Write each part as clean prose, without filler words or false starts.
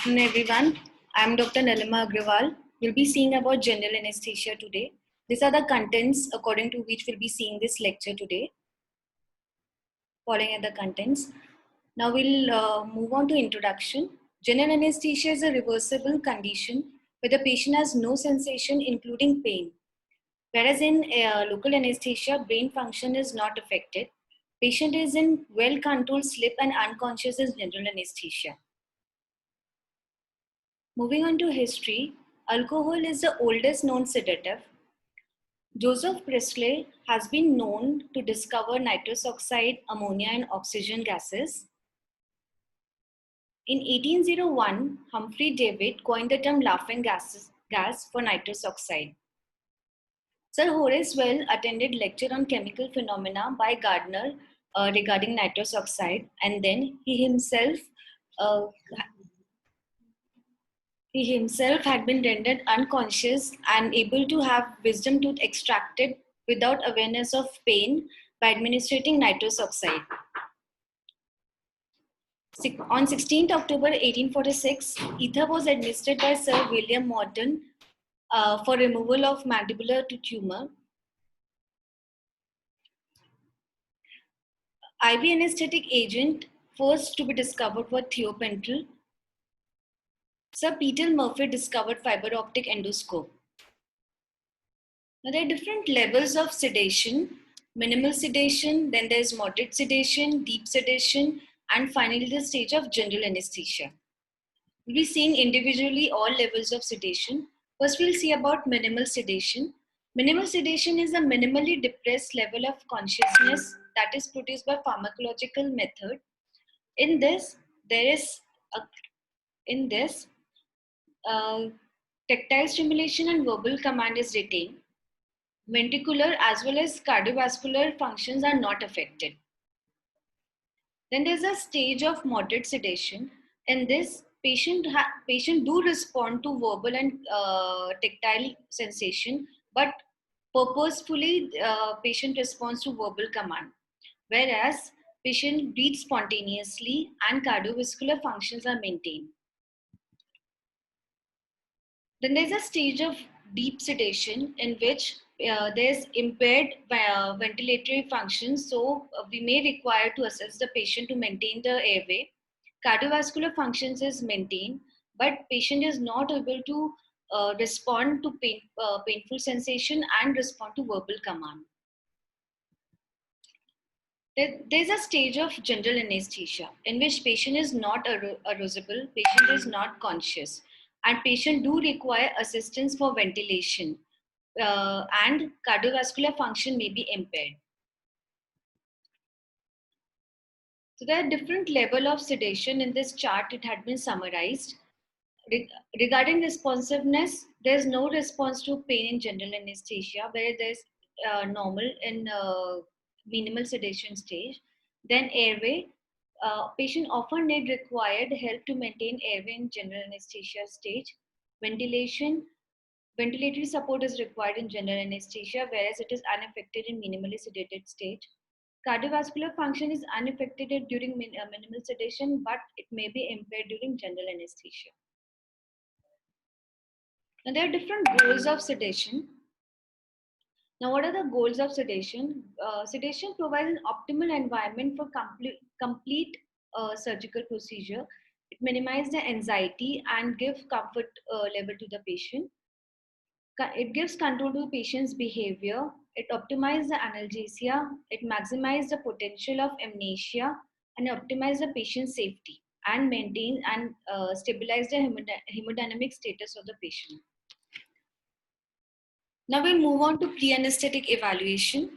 afternoon, everyone. I'm Dr. Nalima Agrawal. We'll be seeing about general anesthesia today. These are the contents according to which we'll be seeing this lecture today. Following are the contents. Now we'll move on to introduction. General anesthesia is a reversible condition where the patient has no sensation, including pain. Whereas in local anesthesia, brain function is not affected. Patient is in well-controlled sleep and unconscious in general anesthesia. Moving on to history, alcohol is the oldest known sedative. Joseph Priestley has been known to discover nitrous oxide, ammonia, and oxygen gases. In 1801, Humphrey Davy coined the term laughing gas for nitrous oxide. Sir Horace Well attended lecture on chemical phenomena by Gardner regarding nitrous oxide, and then he himself had been rendered unconscious and able to have wisdom tooth extracted without awareness of pain by administering nitrous oxide. On 16th October 1846, ether was administered by Sir William Morton for removal of mandibular tumor. IV anesthetic agent first to be discovered was thiopental. Sir Peter Murphy discovered fiber optic endoscope. Now there are different levels of sedation: minimal sedation, then there's moderate sedation, deep sedation, and finally the stage of general anesthesia. We'll be seeing individually all levels of sedation. First, we'll see about minimal sedation. Minimal sedation is a minimally depressed level of consciousness that is produced by pharmacological method. In this, tactile stimulation and verbal command is retained. Ventricular as well as cardiovascular functions are not affected. Then there's a stage of moderate sedation. In this, patient do respond to verbal and tactile sensation, but purposefully patient responds to verbal command, whereas patient breathes spontaneously and cardiovascular functions are maintained. Then there's a stage of deep sedation in which there's impaired ventilatory function, so we may require to assess the patient to maintain the airway. Cardiovascular functions is maintained, but patient is not able to respond to painful sensation and respond to verbal command. There's a stage of general anesthesia in which patient is not arousable, patient is not conscious, and patient do require assistance for ventilation, and cardiovascular function may be impaired. So there are different levels of sedation in this chart. It had been summarized. Regarding responsiveness, there's no response to pain in general anesthesia, where there's normal in minimal sedation stage. Then airway, patient often need required help to maintain airway in general anesthesia stage. Ventilation, ventilatory support is required in general anesthesia, whereas it is unaffected in minimally sedated stage. Cardiovascular function is unaffected during minimal sedation, but it may be impaired during general anesthesia. Now there are different goals of sedation. Now, what are the goals of sedation? Sedation provides an optimal environment for complete surgical procedure. It minimizes the anxiety and gives comfort level to the patient. It gives control to the patient's behavior. It optimizes the analgesia. It maximizes the potential of amnesia and optimizes the patient's safety and maintains and stabilize the hemodynamic status of the patient. Now we'll move on to pre-anesthetic evaluation.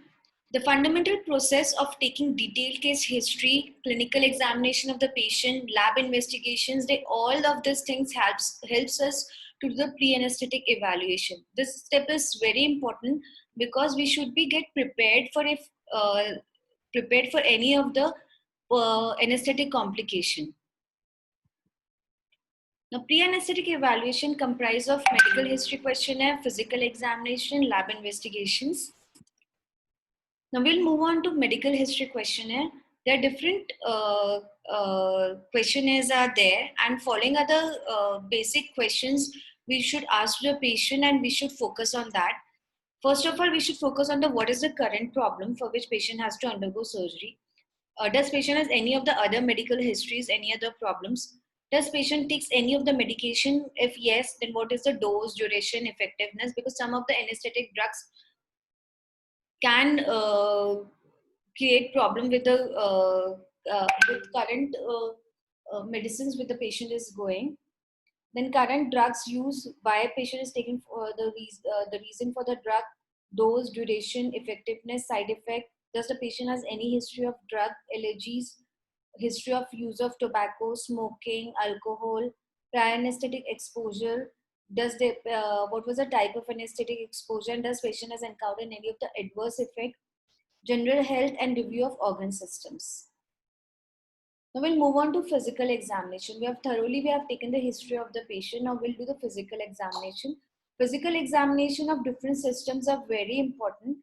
The fundamental process of taking detailed case history, clinical examination of the patient, lab investigations, all of these things helps us to do the pre-anesthetic evaluation. This step is very important because we should be get prepared for any of the anesthetic complication. Now, pre-anesthetic evaluation comprises of medical history questionnaire, physical examination, lab investigations. Now, we'll move on to medical history questionnaire. There are different questionnaires are there, and following other basic questions we should ask the patient, and we should focus on that. First of all, we should focus on the what is the current problem for which patient has to undergo surgery. Does patient has any of the other medical histories, any other problems? Does patient takes any of the medication? If yes, then what is the dose, duration, effectiveness? Because some of the anesthetic drugs can create problem with the with current medicines with the patient is going. Then current drugs used, why patient is taking the reason for the drug, dose, duration, effectiveness, side effect. Does the patient has any history of drug allergies, history of use of tobacco, smoking, alcohol, prior anesthetic exposure? Does the what was the type of anesthetic exposure? And does patient has encountered any of the adverse effect? General health and review of organ systems. Now we'll move on to physical examination. We have taken the history of the patient. Now we'll do the physical examination. Physical examination of different systems are very important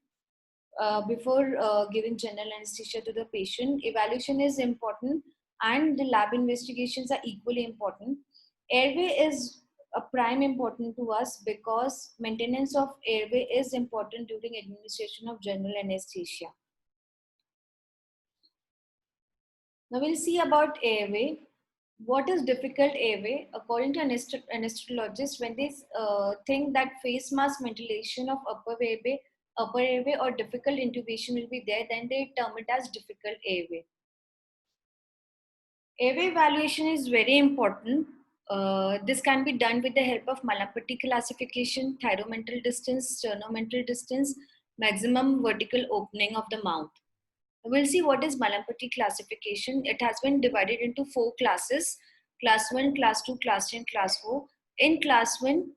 before giving general anesthesia to the patient. Evaluation is important, and the lab investigations are equally important. Airway is a prime important to us because maintenance of airway is important during administration of general anesthesia. Now we'll see about airway. What is difficult airway? According to anesthesiologists, when they think that face mask ventilation of upper airway or difficult intubation will be there, then they term it as difficult airway. Airway evaluation is very important. This can be done with the help of Mallampati classification, thyromental distance, sternomental distance, maximum vertical opening of the mouth. We'll see what is Mallampati classification. It has been divided into 4 classes: class 1, class 2, class 3, and class 4. In class 1,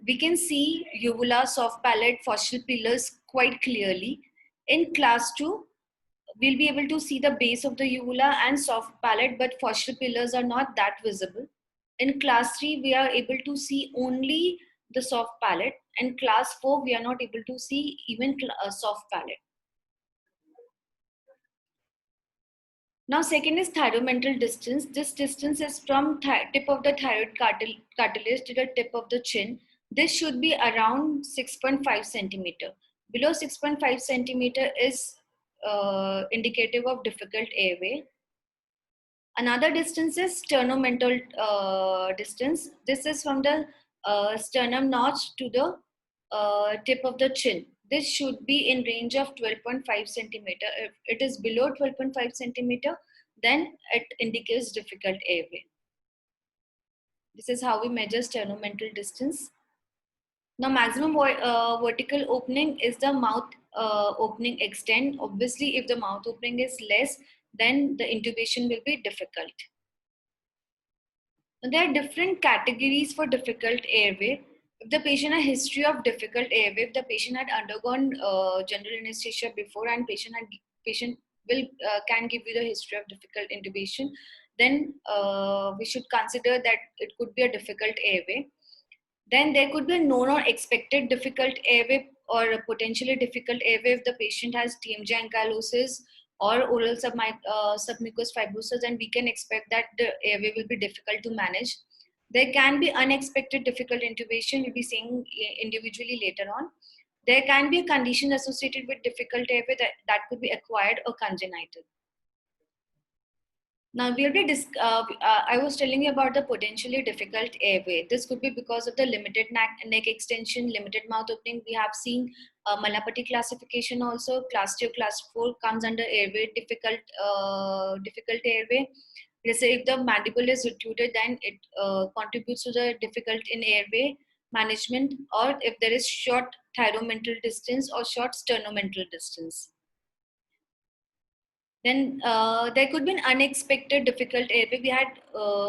we can see uvula, soft palate, faucial pillars quite clearly. In class 2, we'll be able to see the base of the uvula and soft palate, but faucial pillars are not that visible. In class 3, we are able to see only the soft palate. And class 4, we are not able to see even soft palate. Now, second is thyromental distance. This distance is from tip of the thyroid cartilage to the tip of the chin. This should be around 6.5 centimeter. Below 6.5 centimeter is indicative of difficult airway. Another distance is sternomental distance. This is from the sternum notch to the tip of the chin. This should be in range of 12.5 centimeter. If it is below 12.5 centimeter, then it indicates difficult airway. This is how we measure sternomental distance. Now, maximum vertical opening is the mouth opening extent. Obviously, if the mouth opening is less, then the intubation will be difficult. Now, there are different categories for difficult airway. If the patient has history of difficult airway, if the patient had undergone general anesthesia before and patient will can give you the history of difficult intubation, then we should consider that it could be a difficult airway. Then there could be a known or expected difficult airway or a potentially difficult airway if the patient has TMJ ankylosis or oral submucous fibrosis, and we can expect that the airway will be difficult to manage. There can be unexpected difficult intubation, we'll be seeing individually later on. There can be a condition associated with difficult airway that could be acquired or congenital. Now, I was telling you about the potentially difficult airway. This could be because of the limited neck extension, limited mouth opening. We have seen Mallampati classification also. Class 2, class 4 comes under airway difficult airway. Let's say if the mandible is retruded, then it contributes to the difficult in airway management, or if there is short thyromental distance or short sternomental distance. Then there could be an unexpected difficult airway.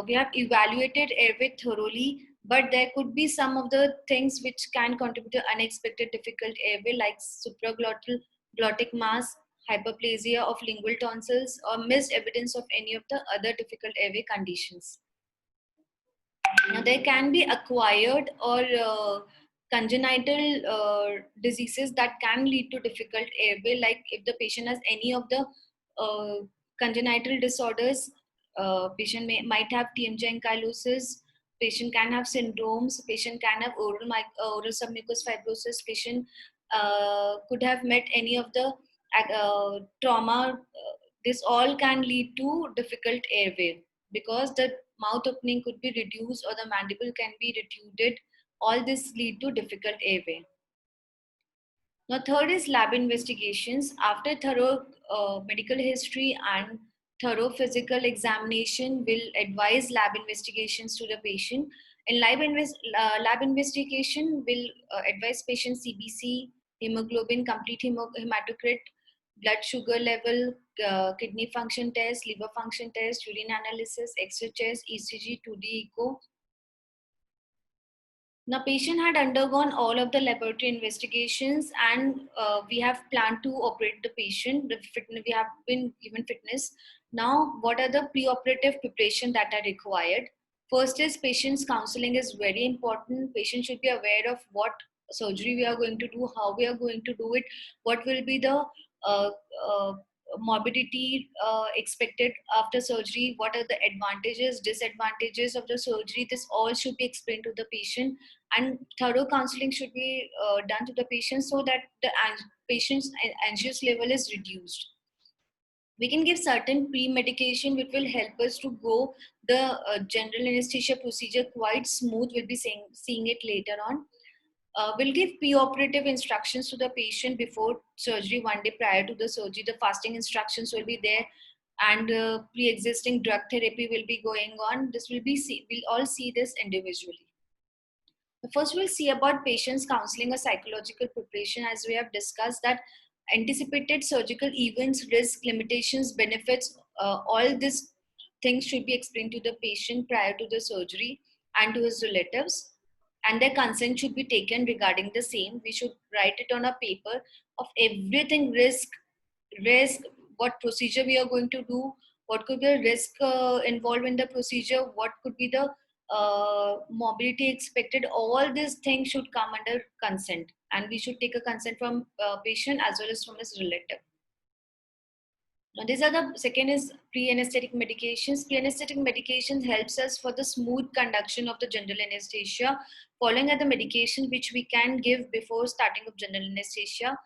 We have evaluated airway thoroughly, but there could be some of the things which can contribute to unexpected difficult airway, like supraglottal glottic mass, hyperplasia of lingual tonsils, or missed evidence of any of the other difficult airway conditions. Now, there can be acquired or congenital diseases that can lead to difficult airway, like if the patient has any of the congenital disorders. Patient might have TMJ ankylosis. Patient can have syndromes. Patient can have oral submucous fibrosis. Patient could have met any of the trauma. This all can lead to difficult airway because the mouth opening could be reduced or the mandible can be retuded. All this lead to difficult airway. Now, third is lab investigations. After thorough medical history and thorough physical examination, will advise lab investigations to the patient. In lab investigation, will advise patient CBC, hemoglobin, complete hematocrit, blood sugar level, kidney function test, liver function test, urine analysis, X-ray test, ECG, 2D echo. Now, patient had undergone all of the laboratory investigations, and we have planned to operate the patient. We have been given fitness. Now, what are the pre-operative preparation that are required? First is patient's counseling is very important. Patient should be aware of what surgery we are going to do, how we are going to do it, what will be the uh, uh, morbidity expected after surgery, what are the advantages, disadvantages of the surgery. This all should be explained to the patient, and thorough counseling should be done to the patient so that the patient's anxious level is reduced. We can give certain pre-medication which will help us to go the general anesthesia procedure quite smooth. We'll be seeing it later on. We'll give pre-operative instructions to the patient before surgery, one day prior to the surgery. The fasting instructions will be there, and pre-existing drug therapy will be going on. This will be we'll all see this individually. First, we'll see about patients counseling or psychological preparation, as we have discussed that anticipated surgical events, risk, limitations, benefits, all these things should be explained to the patient prior to the surgery and to his relatives, and their consent should be taken regarding the same. We should write it on a paper of everything, risk, what procedure we are going to do, what could be the risk involved in the procedure, what could be the mobility expected. All these things should come under consent, and we should take a consent from patient as well as from his relative. Now, these are the second is pre-anesthetic medications. Pre-anesthetic medications helps us for the smooth conduction of the general anesthesia. Following are the medication which we can give before starting of general anesthesia.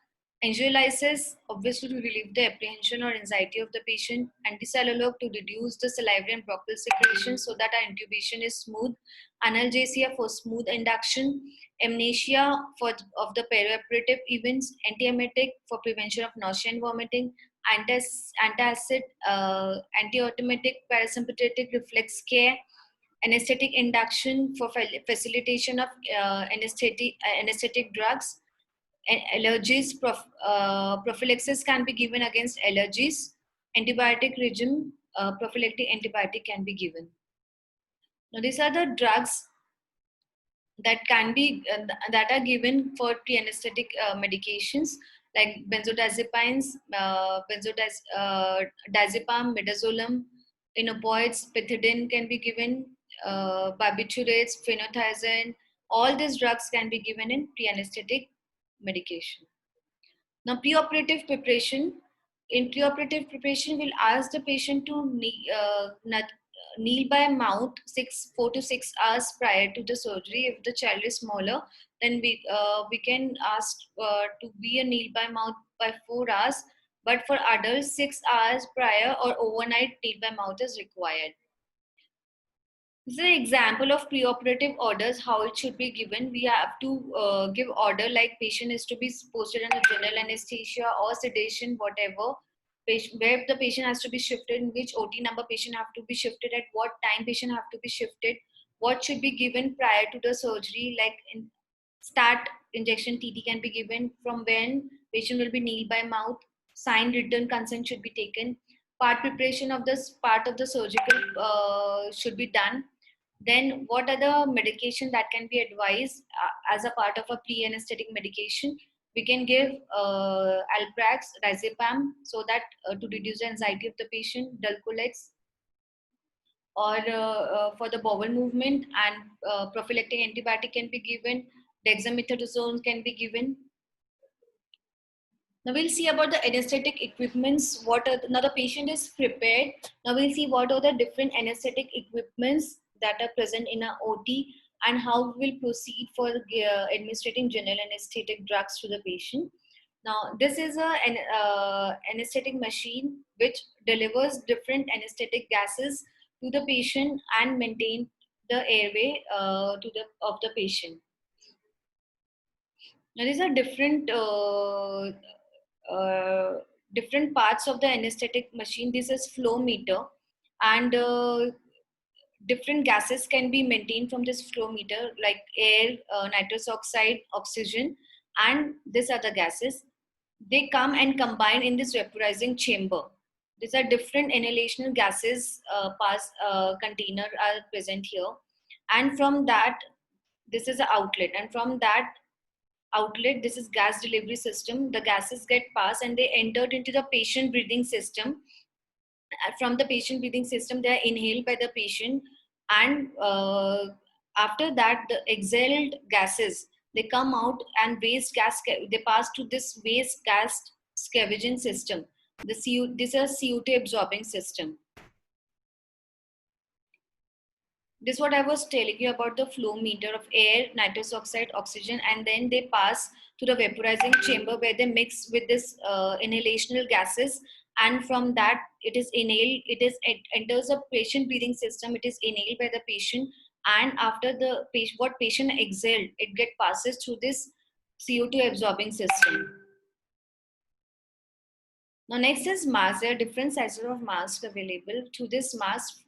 Anxiolysis, obviously to relieve the apprehension or anxiety of the patient. Anticellular to reduce the salivary and bronchial secretion so that our intubation is smooth. Analgesia for smooth induction. Amnesia for of the perioperative events. Antiemetic for prevention of nausea and vomiting. Antacid, anti-automatic parasympathetic reflex care, anesthetic induction for facilitation of anesthetic drugs, allergies, prophylaxis can be given against allergies, antibiotic regime, prophylactic antibiotic can be given. Now, these are the drugs that can be that are given for pre-anesthetic medications like benzodiazepines, diazepam, midazolam, inopoids, pethidine can be given, barbiturates, phenothiazine. All these drugs can be given in pre-anesthetic medication. Now, preoperative preparation. In preoperative preparation, we'll ask the patient to kneel by mouth 4 to 6 hours prior to the surgery. If the child is smaller, then we can ask to be a kneel by mouth by 4 hours. But for adults, 6 hours prior or overnight kneel by mouth is required. This is an example of preoperative orders, how it should be given. We have to give order like patient is to be posted under general anesthesia or sedation, whatever. Where the patient has to be shifted, in which OT number patient have to be shifted, at what time patient have to be shifted, what should be given prior to the surgery, like in start injection TT can be given, from when patient will be kneel by mouth, signed written consent should be taken, part preparation of this part of the surgical should be done. Then what are the medication that can be advised as a part of a pre-anesthetic medication? We can give Alprax, Diazepam, so that to reduce the anxiety of the patient, Dulcolex, or for the bowel movement, and prophylactic antibiotic can be given, dexamethasone can be given. Now we'll see about the anesthetic equipments. Now the patient is prepared. Now we'll see what are the different anesthetic equipments that are present in a OT and how we'll proceed for administrating general anesthetic drugs to the patient. Now this is an anesthetic machine which delivers different anesthetic gases to the patient and maintain the airway of the patient. Now these are different parts of the anesthetic machine. This is flow meter, and different gases can be maintained from this flow meter, like air, nitrous oxide, oxygen, and these are the gases. They come and combine in this vaporizing chamber. These are different inhalational gases pass container are present here, and from that, this is the outlet, and from that outlet, this is gas delivery system. The gases get passed and they entered into the patient breathing system. From the patient breathing system, they are inhaled by the patient, and after that the exhaled gases, they come out, and waste gas they pass to this waste gas scavenging system. This is a CO2 absorbing system. This is what I was telling you about the flow meter of air, nitrous oxide, oxygen, and then they pass to the vaporizing chamber where they mix with this inhalational gases, and from that it is inhaled. It enters the patient breathing system. It is inhaled by the patient, and after the patient, what patient exhaled, it get passes through this CO2 absorbing system. Now next is mask. There are different sizes of masks available. To this mask,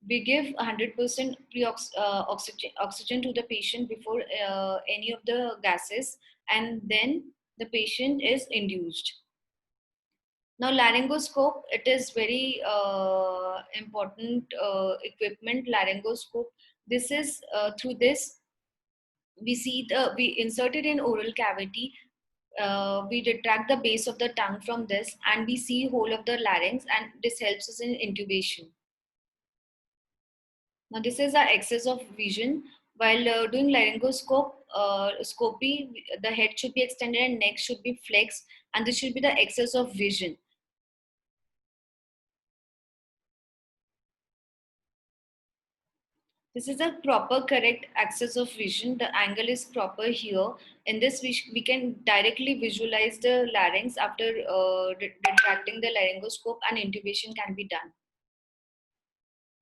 we give 100% oxygen to the patient before any of the gases, and then the patient is induced. Now laryngoscope, it is very important equipment. Laryngoscope, this is through this we insert it in oral cavity. We retract the base of the tongue from this, and we see whole of the larynx, and this helps us in intubation. Now, this is our excess of vision. While doing laryngoscope, scopy, the head should be extended and neck should be flexed, and this should be the excess of vision. This is a proper correct axis of vision. The angle is proper here. In this, we can directly visualize the larynx after retracting the laryngoscope, and intubation can be done.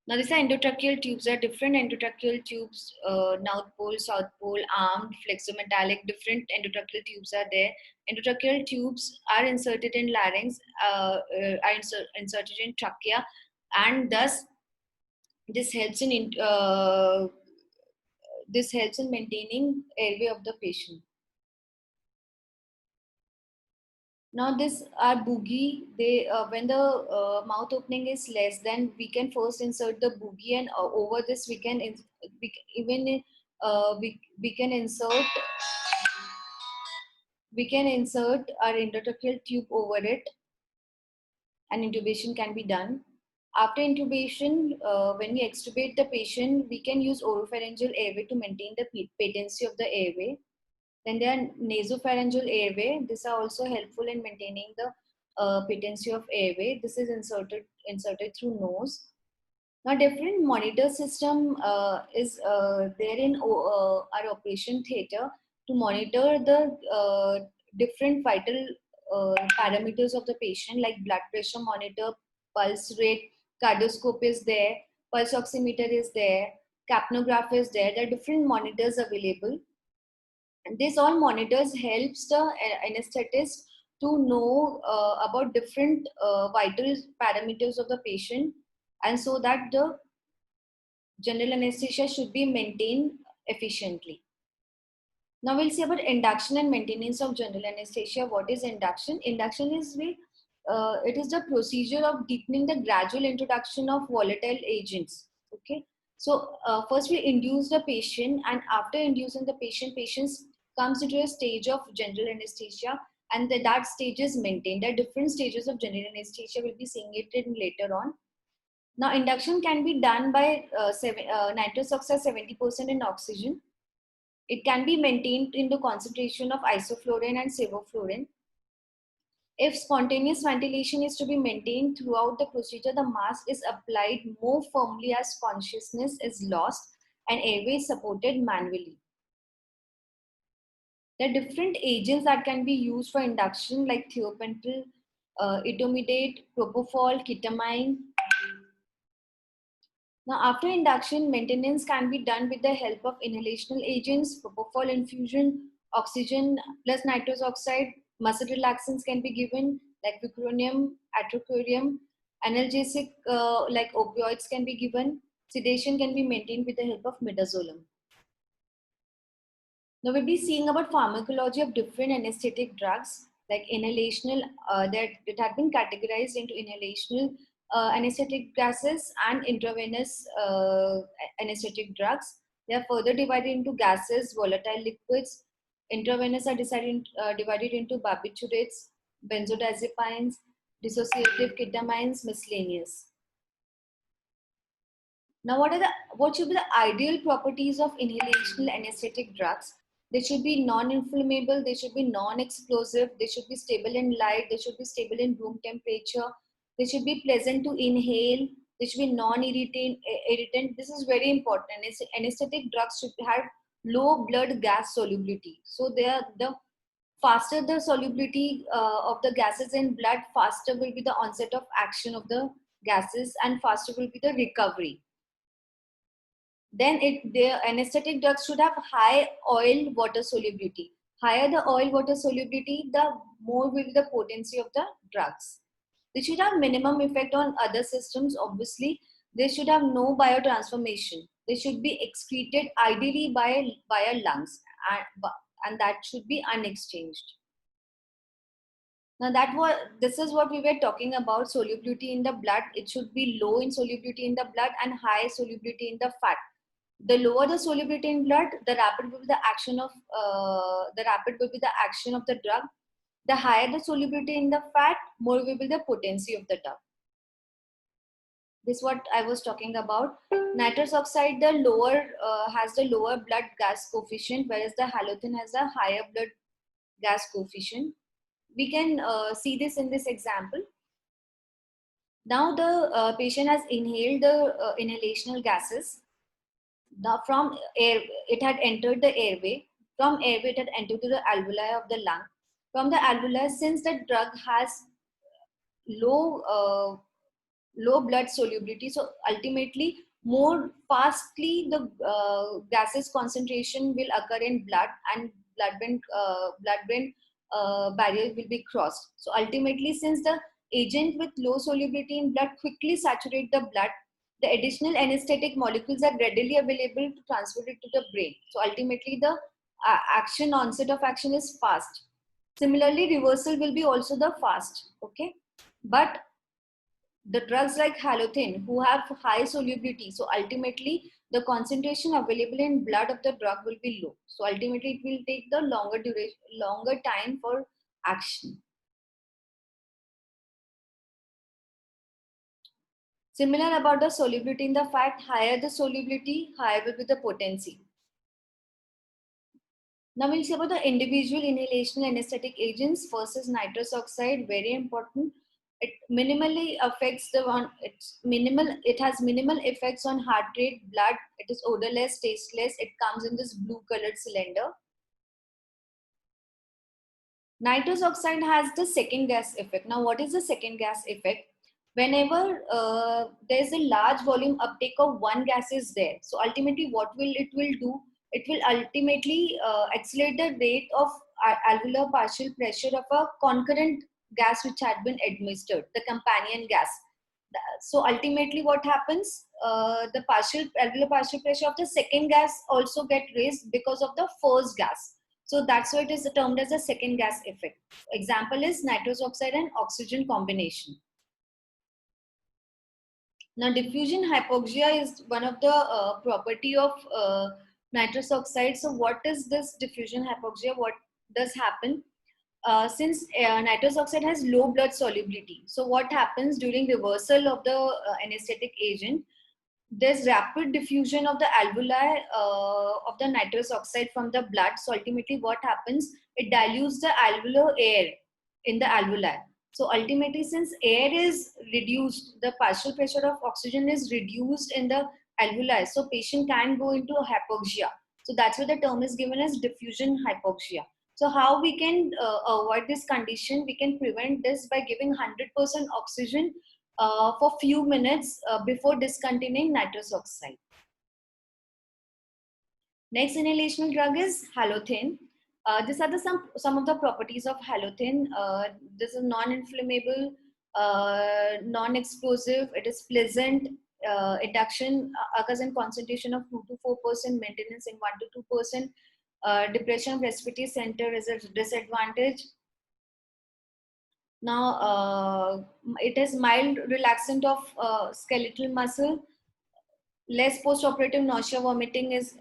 Now, these are endotracheal tubes. There are different endotracheal tubes, north pole, south pole, armed, flexometallic, different endotracheal tubes are there. Endotracheal tubes are inserted in larynx, inserted in trachea, and thus this helps this helps in maintaining airway of the patient. Now this are boogie. They when the mouth opening is less, then we can first insert the boogie, and over this we can we can insert our endotracheal tube over it, and intubation can be done. After intubation, when we extubate the patient, we can use oropharyngeal airway to maintain the patency of the airway. Then there are nasopharyngeal airway. These are also helpful in maintaining the patency of airway. This is inserted through nose. Now, different monitor system is there in our operation theater to monitor the different vital parameters of the patient, like blood pressure monitor, pulse rate, cardioscope is there, pulse oximeter is there, capnograph is there. There are different monitors available. And this all monitors helps the anesthetist to know about different vital parameters of the patient, and so that the general anesthesia should be maintained efficiently. Now we'll see about induction and maintenance of general anesthesia. What is induction? Induction is it is the procedure of deepening the gradual introduction of volatile agents. Okay, so first we induce the patient, and after inducing the patient comes into a stage of general anesthesia, and that stage is maintained. There are different stages of general anesthesia. We'll be seeing it in later on. Now, induction can be done by nitrous oxide 70% in oxygen. It can be maintained in the concentration of isoflurane and sevoflurane. If spontaneous ventilation is to be maintained throughout the procedure, the mask is applied more firmly as consciousness is lost and airway is supported manually. There are different agents that can be used for induction like thiopental, etomidate, propofol, ketamine. Now, after induction, maintenance can be done with the help of inhalational agents, propofol infusion, oxygen plus nitrous oxide. Muscle relaxants can be given like vicronium, atrocurium. Analgesic like opioids can be given. Sedation can be maintained with the help of midazolam. Now we'll be seeing about pharmacology of different anesthetic drugs like inhalational, that it had been categorized into inhalational anesthetic gases and intravenous anesthetic drugs. They are further divided into gases, volatile liquids. Intravenous are divided into barbiturates, benzodiazepines, dissociative ketamines, miscellaneous. Now, what should be the ideal properties of inhalational anesthetic drugs? They should be non-inflammable, they should be non-explosive, they should be stable in light, they should be stable in room temperature, they should be pleasant to inhale, they should be non-irritant. This is very important. Anesthetic drugs should have low blood gas solubility. So they are the faster the solubility of the gases in blood, faster will be the onset of action of the gases and faster will be the recovery. Then the anesthetic drugs should have high oil water solubility. Higher the oil water solubility, the more will be the potency of the drugs. They should have minimum effect on other systems. Obviously, they should have no biotransformation. They should be excreted ideally by lungs, and that should be unexchanged. Now this is what we were talking about, solubility in the blood. It should be low in solubility in the blood and high solubility in the fat. The lower the solubility in blood, the rapid will be the action of the drug. The higher the solubility in the fat, more will be the potency of the drug. This is what I was talking about. Nitrous oxide, the lower has the lower blood gas coefficient, whereas the halothane has a higher blood gas coefficient. We can see this in this example. Now the patient has inhaled the inhalational gases. Now from air, it had entered the airway. From airway, it had entered to the alveoli of the lung. From the alveoli, since the drug has low low blood solubility, so ultimately more fastly the gases concentration will occur in blood, and blood-brain barrier will be crossed. So ultimately, since the agent with low solubility in blood quickly saturate the blood, the additional anesthetic molecules are readily available to transfer it to the brain. So ultimately, the onset of action is fast. Similarly, reversal will be also the fast. Okay, but the drugs like halothane who have high solubility, so ultimately the concentration available in blood of the drug will be low. So ultimately, it will take the longer time for action. Similar about the solubility in the fat, higher the solubility, higher will be the potency. Now we'll see about the individual inhalational anesthetic agents. First is nitrous oxide, very important. It minimally affects it has minimal effects on heart rate, blood. It is odorless, tasteless. It comes in this blue colored cylinder. Nitrous oxide has the second gas effect. Now, what is the second gas effect? Whenever there's a large volume uptake of one gas is there, so ultimately what it will do? It will ultimately accelerate the rate of alveolar partial pressure of a concurrent gas which had been administered, the companion gas. So ultimately what happens? The alveolar partial pressure of the second gas also get raised because of the first gas. So that's why it is termed as a second gas effect. Example is nitrous oxide and oxygen combination. Now, diffusion hypoxia is one of the property of nitrous oxide. So what is this diffusion hypoxia? What does happen? Since nitrous oxide has low blood solubility, so what happens during reversal of the anesthetic agent? There's rapid diffusion of the alveoli of the nitrous oxide from the blood. So ultimately what happens? It dilutes the alveolar air in the alveoli. So ultimately, since air is reduced, the partial pressure of oxygen is reduced in the alveoli. So patient can go into hypoxia. So that's why the term is given as diffusion hypoxia. So how we can avoid this condition? We can prevent this by giving 100% oxygen for few minutes before discontinuing nitrous oxide. Next inhalational drug is halothane. These are some of the properties of halothane. This is non-inflammable, non-explosive. It is pleasant. Induction occurs in concentration of 2 to 4%, maintenance in 1 to 2%. Depression of respiratory center is a disadvantage. Now, it is mild relaxant of skeletal muscle. Less post-operative nausea, vomiting is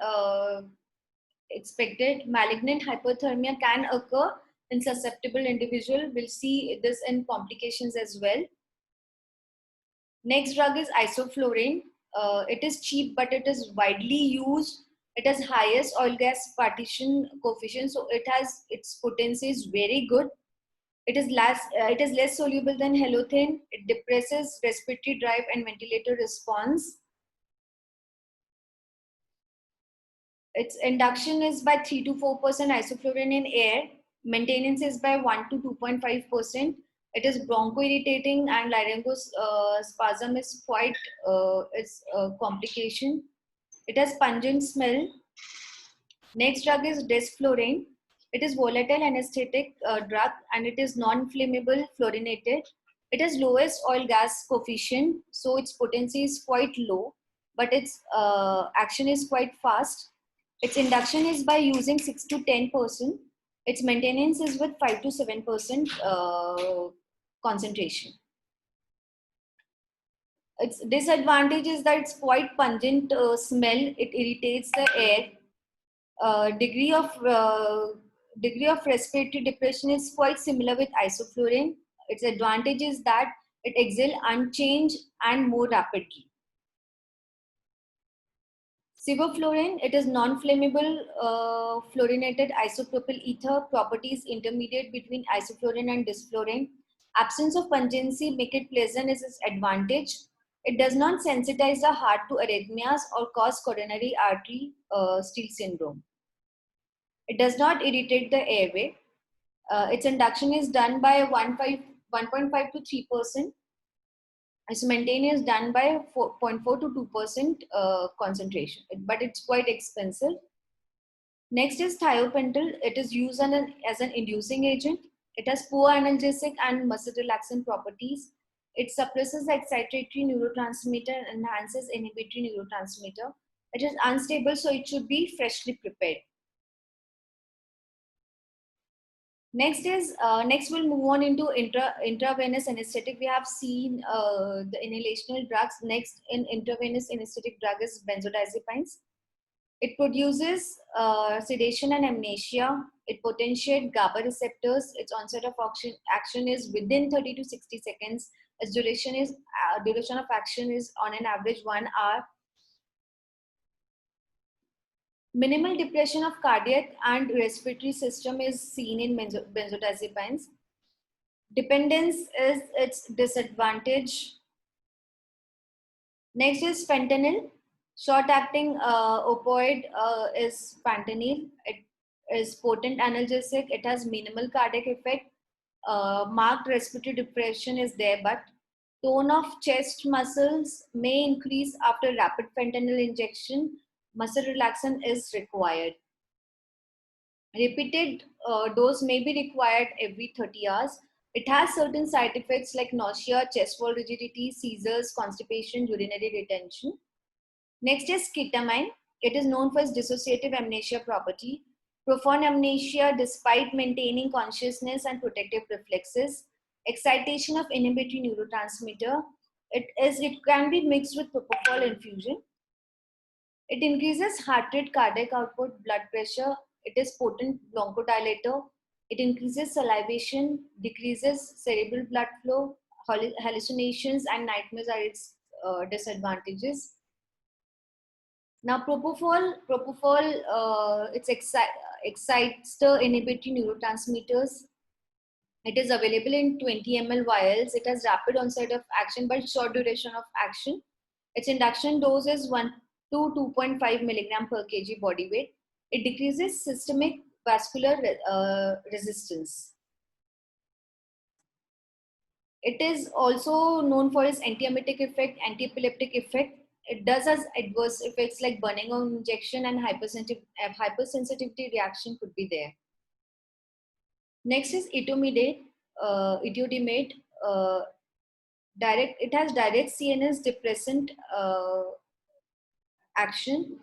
expected. Malignant hyperthermia can occur in susceptible individual. We'll see this in complications as well. Next drug is isoflurane. It is cheap, but it is widely used. It has highest oil gas partition coefficient, so its potency is very good. It is less soluble than halothane. It depresses respiratory drive and ventilator response. Its induction is by 3 to 4% isoflurane in air. Maintenance is by 1 to 2.5%. It is bronchoirritating and laryngospasm is quite a complication. It has pungent smell. Next drug is desflurane. It is volatile anesthetic drug and it is non-flammable fluorinated. It has lowest oil gas coefficient, so its potency is quite low, but its action is quite fast. Its induction is by using 6 to 10%. Its maintenance is with 5 to 7% concentration. Its disadvantage is that it's quite pungent smell. It irritates the air. Degree of respiratory depression is quite similar with isoflurane. Its advantage is that it exhales unchanged and more rapidly. Sevoflurane, it is non-flammable fluorinated isopropyl ether. Properties intermediate between isoflurane and desflurane. Absence of pungency make it pleasant is its advantage. It does not sensitize the heart to arrhythmias or cause coronary artery steal syndrome. It does not irritate the airway. Its induction is done by 1.5 to 3%. Its maintenance is done by 0.4 to 2% concentration, but it's quite expensive. Next is thiopental. It is used as an inducing agent. It has poor analgesic and muscle relaxant properties. It suppresses the excitatory neurotransmitter and enhances inhibitory neurotransmitter. It is unstable, so it should be freshly prepared. Next we'll move on into intravenous anesthetic. We have seen the inhalational drugs. Next in intravenous anesthetic drug is benzodiazepines. It produces sedation and amnesia. It potentiates GABA receptors. Its onset of action is within 30 to 60 seconds. Its duration of action is on an average 1 hour. Minimal depression of cardiac and respiratory system is seen in benzodiazepines. Dependence is its disadvantage. Next is fentanyl. Short-acting opioid is fentanyl. It is potent analgesic. It has minimal cardiac effect. Marked respiratory depression is there, but tone of chest muscles may increase after rapid fentanyl injection. Muscle relaxant is required. Repeated dose may be required every 30 hours. It has certain side effects like nausea, chest wall rigidity, seizures, constipation, urinary retention. Next is ketamine. It is known for its dissociative amnesia property. Profound amnesia despite maintaining consciousness and protective reflexes. Excitation of inhibitory neurotransmitter. It can be mixed with propofol infusion. It increases heart rate, cardiac output, blood pressure. It is potent bronchodilator. It increases salivation, decreases cerebral blood flow, hallucinations, and nightmares are its disadvantages. Now, propofol it excites the inhibitory neurotransmitters. It is available in 20 ml vials. It has rapid onset of action but short duration of action. Its induction dose is 1 to 2.5 milligram per kg body weight. It decreases systemic vascular resistance. It is also known for its antiemetic effect, anti-epileptic effect. It does has adverse effects like burning on injection and hypersensitivity reaction could be there. Next is etomidate, etomidate. It has direct CNS depressant action.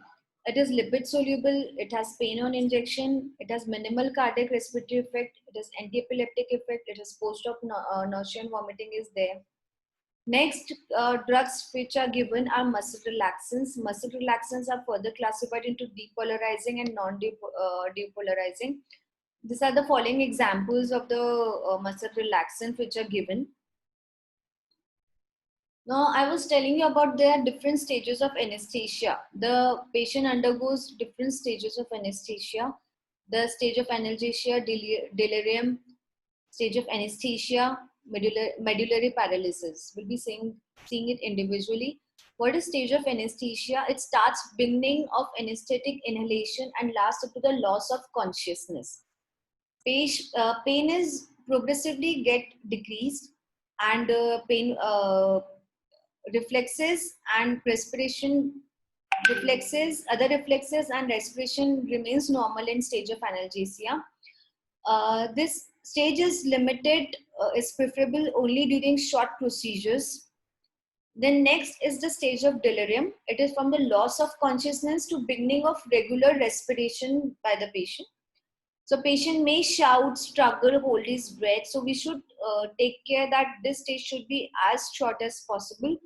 It is lipid soluble. It has pain on injection. It has minimal cardiac respiratory effect. It has anti-epileptic effect. It has post-op nausea and vomiting is there. Next, drugs which are given are muscle relaxants. Muscle relaxants are further classified into depolarizing and non-depolarizing. These are the following examples of the muscle relaxant which are given. Now, I was telling you about there are different stages of anesthesia. The patient undergoes different stages of anesthesia. The stage of analgesia, delirium, stage of anesthesia, medullary paralysis. We'll be seeing it individually. What is stage of anesthesia? It starts beginning of anesthetic inhalation and lasts up to the loss of consciousness. Pain is progressively get decreased, and pain reflexes and respiration other reflexes and respiration remains normal in stage of analgesia. This stage is limited, is preferable only during short procedures. Then next is the stage of delirium. It is from the loss of consciousness to beginning of regular respiration by the patient. So patient may shout, struggle, hold his breath. So we should take care that this stage should be as short as possible.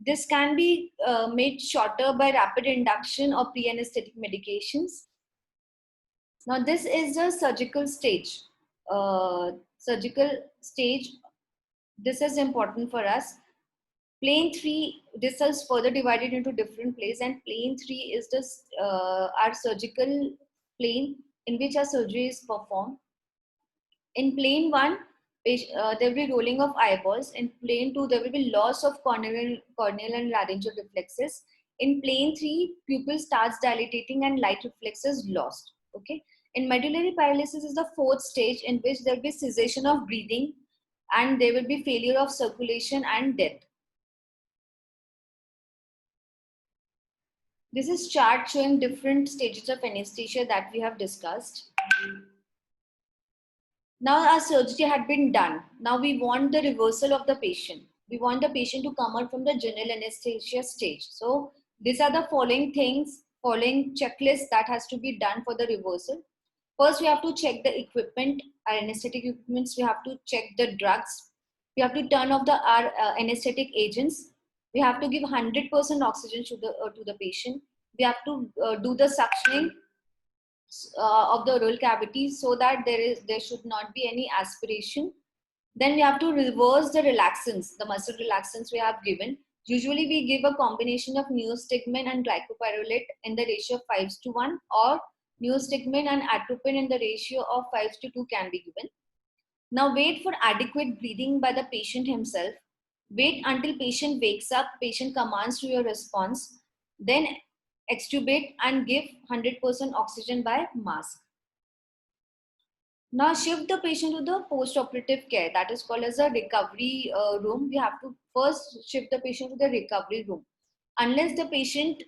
This can be made shorter by rapid induction or pre-anesthetic medications. Now this is the surgical stage. Surgical stage, this is important for us. Plane 3, this is further divided into different planes, and plane 3 is this our surgical plane in which our surgery is performed. In plane 1, there will be rolling of eyeballs. In plane 2, there will be loss of corneal and laryngeal reflexes. In plane 3, pupil starts dilating and light reflexes lost. Okay. In medullary paralysis is the fourth stage in which there will be cessation of breathing and there will be failure of circulation and death. This is chart showing different stages of anesthesia that we have discussed. Now our surgery had been done. Now we want the reversal of the patient. We want the patient to come out from the general anesthesia stage. So these are the following things, following checklists that has to be done for the reversal. First, we have to check the equipment, our anesthetic equipments. We have to check the drugs. We have to turn off our anesthetic agents. We have to give 100% oxygen to the patient. We have to do the suctioning of the oral cavity so that there should not be any aspiration. Then we have to reverse the relaxants, the muscle relaxants we have given. Usually we give a combination of neostigmine and glycopyrrolate in the ratio of 5:1, or neostigmine and atropine in the ratio of 5:2 can be given. Now wait for adequate breathing by the patient himself. Wait until patient wakes up, patient commands to your response. Then extubate and give 100% oxygen by mask. Now shift the patient to the post-operative care, that is called as a recovery room. We have to first shift the patient to the recovery room. Unless the patient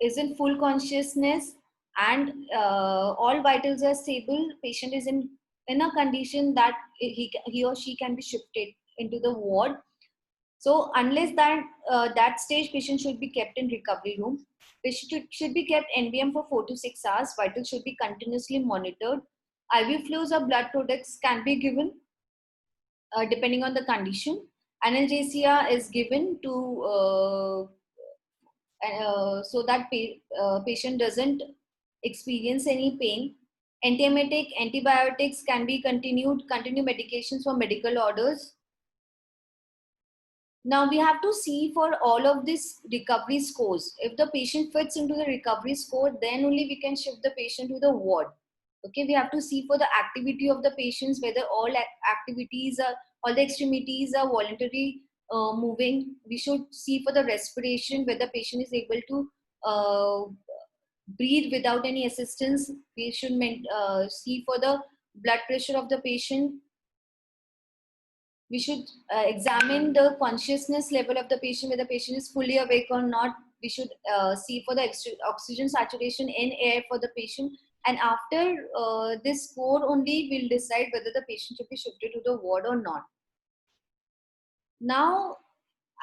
is in full consciousness and all vitals are stable, patient is in a condition that he or she can be shifted into the ward. So unless that stage, patient should be kept in recovery room. Patient should be kept NBM for 4 to 6 hours. Vitals should be continuously monitored. IV fluids or blood products can be given depending on the condition. Analgesia is given to so that patient doesn't experience any pain. Antiemetic, antibiotics can be continue medications for medical orders. Now we have to see for all of these recovery scores. If the patient fits into the recovery score, then only we can shift the patient to the ward. Okay, we have to see for the activity of the patients, whether all the extremities are voluntary moving. We should see for the respiration, whether patient is able to breathe without any assistance. We should see for the blood pressure of the patient. We should examine the consciousness level of the patient, whether the patient is fully awake or not. We should see for the oxygen saturation in air for the patient. And after this score only, we'll decide whether the patient should be shifted to the ward or not. Now,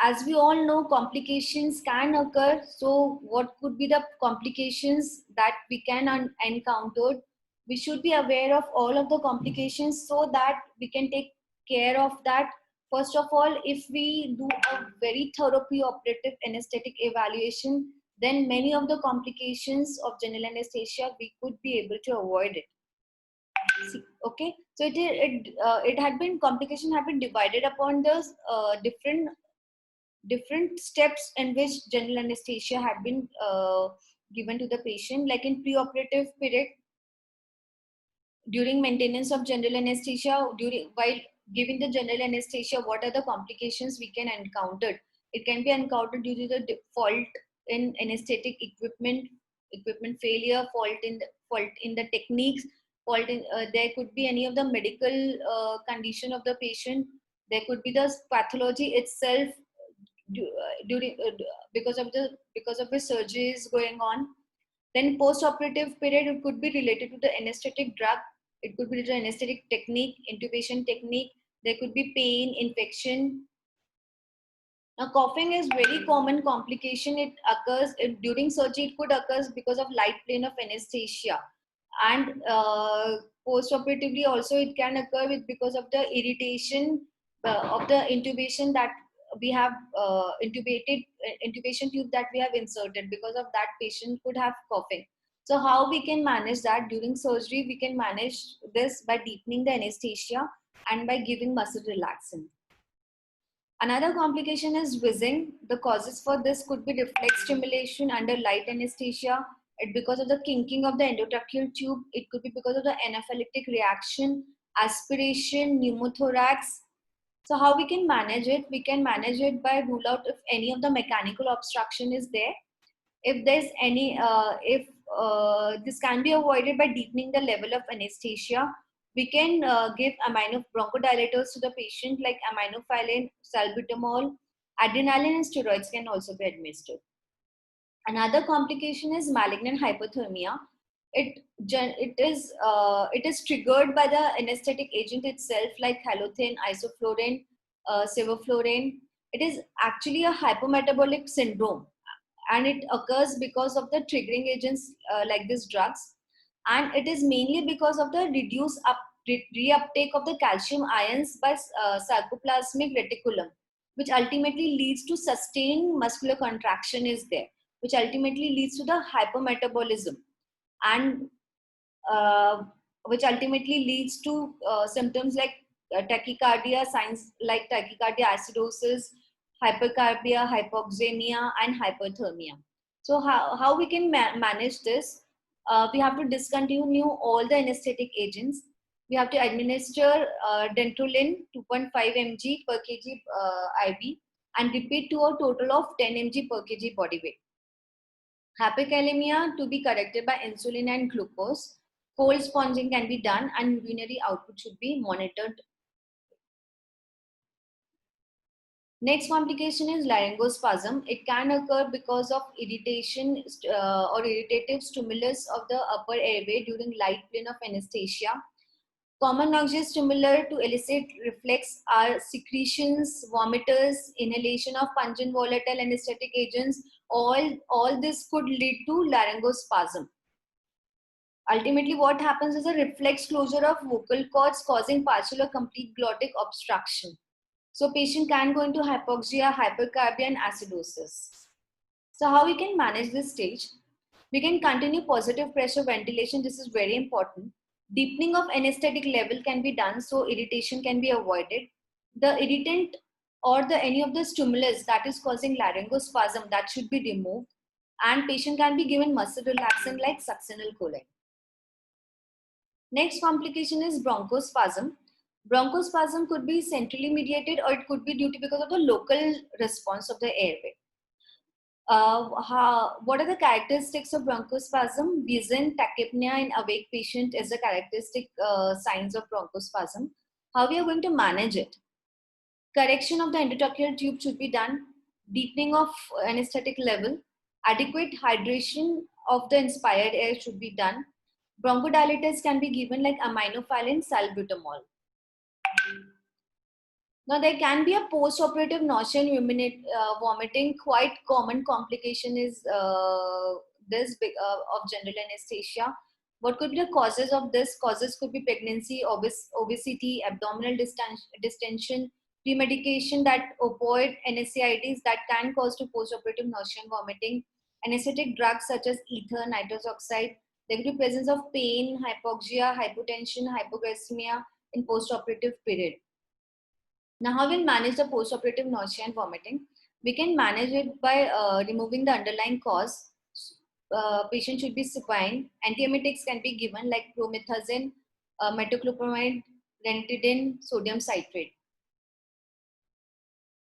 as we all know, complications can occur. So what could be the complications that we can encounter? We should be aware of all of the complications so that we can take care of that. First of all, if we do a very thorough preoperative anesthetic evaluation, then many of the complications of general anesthesia, we could be able to avoid it. Okay, so it had been, complication had been divided upon the different steps in which general anesthesia had been given to the patient. Like in preoperative period, during maintenance of general anesthesia, while giving the general anesthesia, what are the complications we can encounter? It can be encountered due to the fault in anesthetic equipment failure, fault in the techniques, there could be any of the medical condition of the patient. There could be the pathology itself during because of the surgeries going on. Then post-operative period, it could be related to the anesthetic drug. It could be the anesthetic technique, intubation technique. There could be pain, infection. Now, coughing is very common complication. It occurs during surgery. It could occur because of light plane of anesthesia, and post-operatively also it can occur because of the irritation of the intubation that we have intubation tube that we have inserted. Because of that, patient could have coughing. So how we can manage that? During surgery, we can manage this by deepening the anesthesia and by giving muscle relaxant. Another complication is wheezing. The causes for this could be reflex stimulation under light anesthesia. Because of the kinking of the endotracheal tube. It could be because of the anaphylactic reaction, aspiration, pneumothorax. So how we can manage it? We can manage it by rule out if any of the mechanical obstruction is there. If there's any, this can be avoided by deepening the level of anesthesia. We can give bronchodilators to the patient like aminophylline, salbutamol, adrenaline, and steroids can also be administered. Another complication is malignant hypothermia. It is triggered by the anesthetic agent itself, like halothane, isoflurane, sevoflurane. It is actually a hypometabolic syndrome, and it occurs because of the triggering agents like these drugs, and it is mainly because of the reduced reuptake of the calcium ions by sarcoplasmic reticulum, which ultimately leads to sustained muscular contraction is there, which ultimately leads to the hypermetabolism, and which ultimately leads to symptoms like tachycardia, signs like tachycardia, acidosis, hypercarbia, hypoxemia, and hyperthermia. So how we can manage this? We have to discontinue all the anesthetic agents. We have to administer dentrolin 2.5 mg per kg IV and repeat to a total of 10 mg per kg body weight. Hyperkalemia to be corrected by insulin and glucose. Cold sponging can be done and urinary output should be monitored. Next complication is laryngospasm. It can occur because of irritation or irritative stimulus of the upper airway during light plane of anesthesia. Common noxious stimuli to elicit reflex are secretions, vomiters, inhalation of pungent volatile anesthetic agents. All this could lead to laryngospasm. Ultimately, what happens is a reflex closure of vocal cords causing partial or complete glottic obstruction. So patient can go into hypoxia, hypercarbia, and acidosis. So how we can manage this stage? We can continue positive pressure ventilation. This is very important. Deepening of anesthetic level can be done so irritation can be avoided. The irritant or any of the stimulus that is causing laryngospasm, that should be removed, and patient can be given muscle relaxant like succinyl choline. Next complication is bronchospasm. Bronchospasm could be centrally mediated or it could be due to because of the local response of the airway. What are the characteristics of bronchospasm? Wheezing, tachypnea in awake patient is the characteristic signs of bronchospasm. How we are going to manage it? Correction of the endotracheal tube should be done. Deepening of anesthetic level. Adequate hydration of the inspired air should be done. Bronchodilators can be given like aminophylline, salbutamol. Now, there can be a post-operative nausea and vomiting. Quite common complication is of general anesthesia. What could be the causes of this? Causes could be pregnancy, obesity, abdominal distension, premedication, that opioid NSAIDs that can cause to post-operative nausea and vomiting, anesthetic drugs such as ether, nitrous oxide. There could be presence of pain, hypoxia, hypotension, hypoglycemia in post-operative period. Now, how we'll manage the post-operative nausea and vomiting? We can manage it by removing the underlying cause. Patient should be supine. Antiemetics can be given like promethazine, metoclopramide, ranitidine, sodium citrate.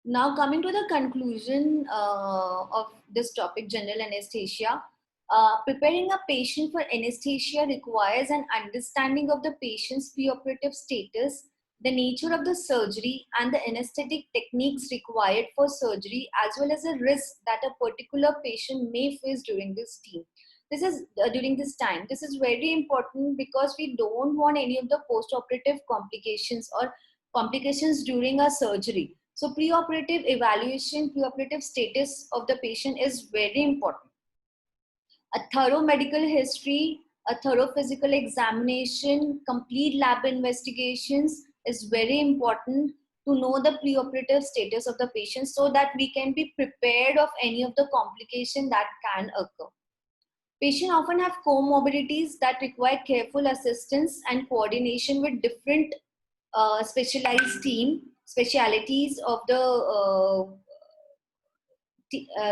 Now, coming to the conclusion of this topic, general anesthesia. Preparing a patient for anesthesia requires an understanding of the patient's preoperative status, the nature of the surgery, and the anesthetic techniques required for surgery, as well as the risk that a particular patient may face during this time. This is very important because we don't want any of the post-operative complications or complications during a surgery. So preoperative evaluation, preoperative status of the patient is very important. A thorough medical history, a thorough physical examination, complete lab investigations is very important to know the preoperative status of the patient so that we can be prepared of any of the complication that can occur. Patients often have comorbidities that require careful assistance and coordination with different specialized specialities of the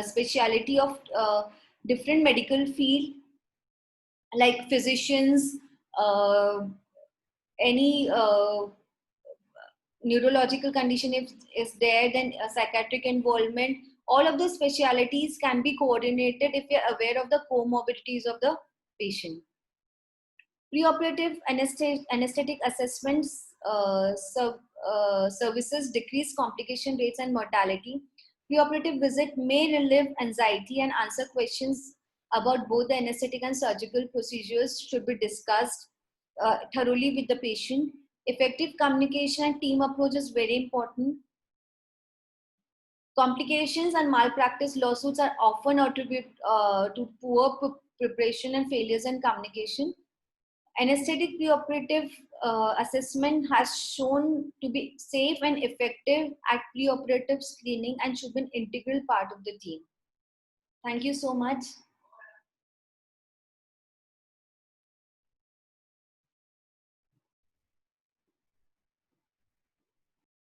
speciality of different medical field, like physicians, uh, any neurological condition if is there, then a psychiatric involvement. All of the specialities can be coordinated if you're aware of the comorbidities of the patient. Preoperative anesthetic assessments services decrease complication rates and mortality. Preoperative visit may relieve anxiety and answer questions about both the anesthetic and surgical procedures should be discussed thoroughly with the patient. Effective communication and team approach is very important. Complications and malpractice lawsuits are often attributed to poor preparation and failures in communication. Anesthetic preoperative assessment has shown to be safe and effective at preoperative screening and should be an integral part of the team. Thank you so much.